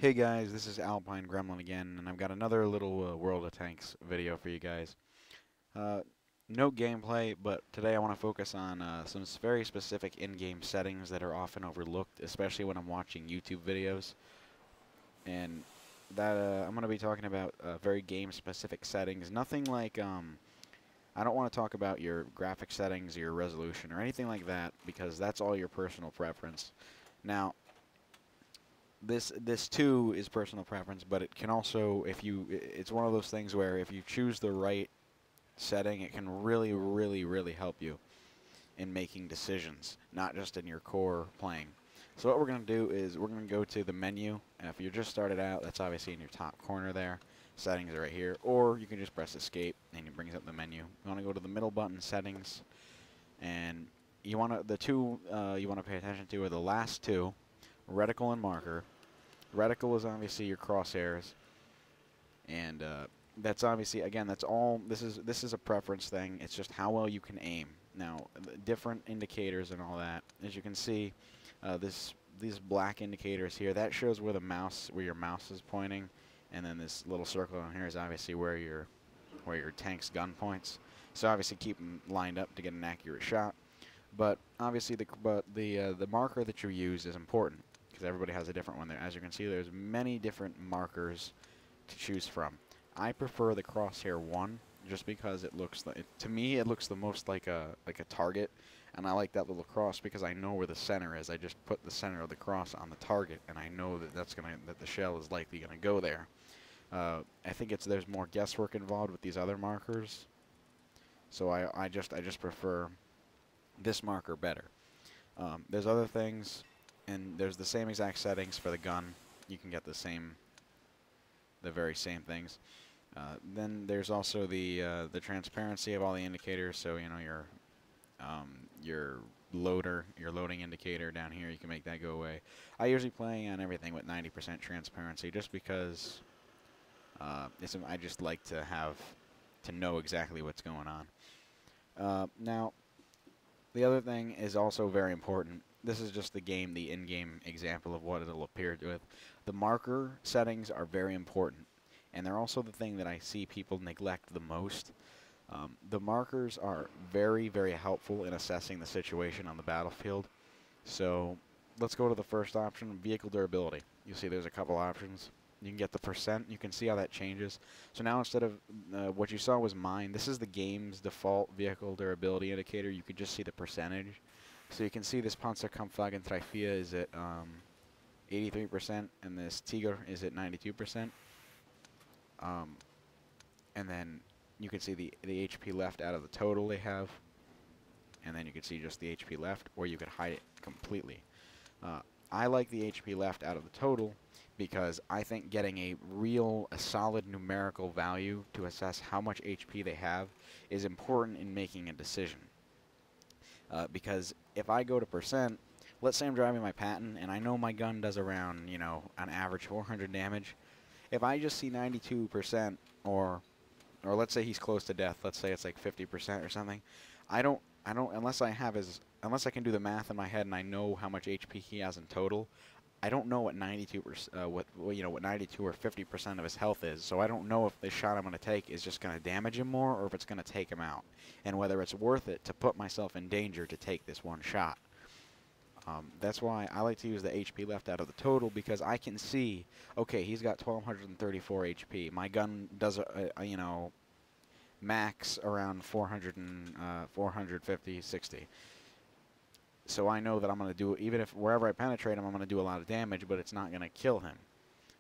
Hey guys, this is Alpine Gremlin again, and I've got another little World of Tanks video for you guys. Uh, no gameplay, but today I want to focus on some very specific in-game settings that are often overlooked, especially when I'm watching YouTube videos. And that I'm going to be talking about very game-specific settings. Nothing like I don't want to talk about your graphic settings, or your resolution, or anything like that, because that's all your personal preference. Now, this too is personal preference, but it can also, if you, it's one of those things where if you choose the right setting, it can really, really, really help you in making decisions, not just in your core playing. So what we're going to do is we're going to go to the menu. And if you just started out, that's obviously in your top corner there. Settings are right here, or you can just press escape and it brings up the menu. You want to go to the middle button, settings, and you want to, the two you want to pay attention to are the last two, reticle and marker. Reticle is obviously your crosshairs, and that's obviously, again, that's all. This is a preference thing. It's just how well you can aim. Now, different indicators and all that. As you can see, these black indicators here, that shows where your mouse is pointing, and then this little circle on here is obviously where your tank's gun points. So obviously keep them lined up to get an accurate shot. But obviously the marker that you use is important, because everybody has a different one there. As you can see, there's many different markers to choose from. I prefer the crosshair one just because it looks like, to me it looks the most like a target, and I like that little cross because I know where the center is. I just put the center of the cross on the target, and I know that that the shell is likely gonna go there. I think there's more guesswork involved with these other markers, so I just prefer this marker better. There's other things, and there's the same exact settings for the gun. You can get the very same things. Then there's also the transparency of all the indicators. So you know your loading indicator down here, you can make that go away. I usually play on everything with 90% transparency, just because I just like to know exactly what's going on. Now, the other thing is also very important. This is just the in-game example of what it'll appear with. The marker settings are very important, and they're also the thing that I see people neglect the most. The markers are very, very helpful in assessing the situation on the battlefield. So let's go to the first option, vehicle durability. You see there's a couple options. You can get the percent. You can see how that changes. So now instead of what you saw was mine, this is the game's default vehicle durability indicator. You can just see the percentage. So you can see this Panzerkampfwagen Trifia is at 83%, and this Tiger is at 92%. And then you can see the HP left out of the total they have. And then you can see just the HP left, or you could hide it completely. I like the HP left out of the total because I think getting a solid numerical value to assess how much HP they have is important in making a decision. Because if I go to percent, let's say I'm driving my Patton and I know my gun does around, on average 400 damage. If I just see 92%, or let's say he's close to death, let's say it's like 50% or something, I don't unless I can do the math in my head and I know how much HP he has in total. I don't know what 92% what 92 or 50% of his health is, so I don't know if the shot I'm going to take is just going to damage him more or if it's going to take him out, and whether it's worth it to put myself in danger to take this one shot. That's why I like to use the HP left out of the total, because I can see, okay, he's got 1234 HP. My gun does max around 450, 60. So I know that I'm going to do, even if wherever I penetrate him, I'm going to do a lot of damage, but it's not going to kill him.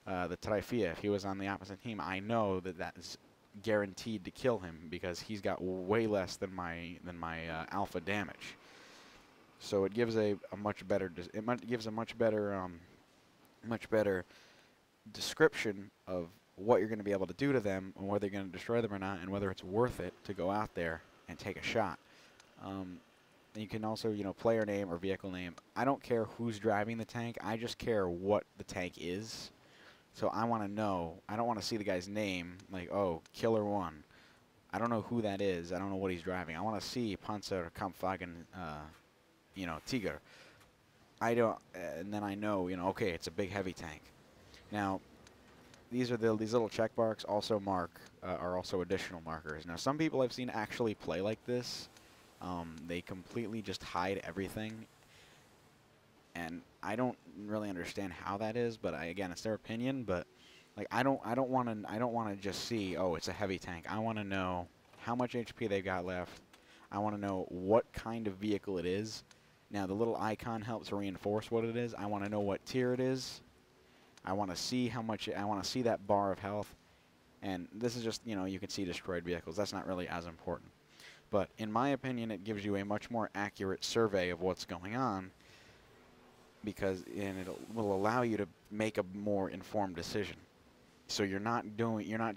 The Trifia, if he was on the opposite team, I know that that's guaranteed to kill him because he's got way less than my alpha damage. So it gives a much better much better description of what you're going to be able to do to them, and whether you're going to destroy them or not, and whether it's worth it to go out there and take a shot. You can also, player name or vehicle name. I don't care who's driving the tank. I just care what the tank is. So I want to know. I don't want to see the guy's name, like, oh, Killer 1. I don't know who that is. I don't know what he's driving. I want to see Panzerkampfwagen, Tiger. I don't, and then I know, okay, it's a big heavy tank. Now, these little check marks also are also additional markers. Now, some people I've seen actually play like this. They completely just hide everything, and I don't really understand how that is. But again, it's their opinion. But like, I don't want to just see, oh, it's a heavy tank. I want to know how much HP they've got left. I want to know what kind of vehicle it is. Now, the little icon helps reinforce what it is. I want to know what tier it is. I want to see how much. I want to see that bar of health. And this is just, you can see destroyed vehicles. That's not really as important. But in my opinion, it gives you a much more accurate survey of what's going on, and it will allow you to make a more informed decision. So you're not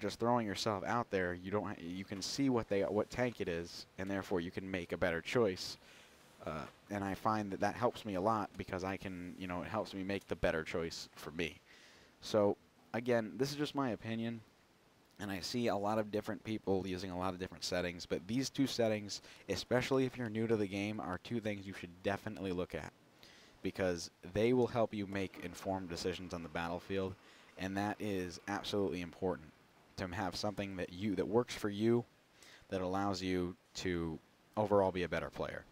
just throwing yourself out there. You can see what tank it is, and therefore you can make a better choice. And I find that helps me a lot because it helps me make the better choice for me. So again, this is just my opinion, and I see a lot of different people using a lot of different settings, but these two settings, especially if you're new to the game, are two things you should definitely look at, because they will help you make informed decisions on the battlefield, and that is absolutely important, to have something that works for you, that allows you to overall be a better player.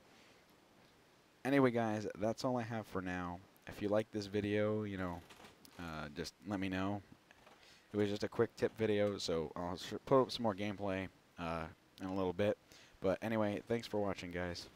Anyway, guys, that's all I have for now. If you like this video, just let me know. It was just a quick tip video, so I'll put up some more gameplay in a little bit. But anyway, thanks for watching, guys.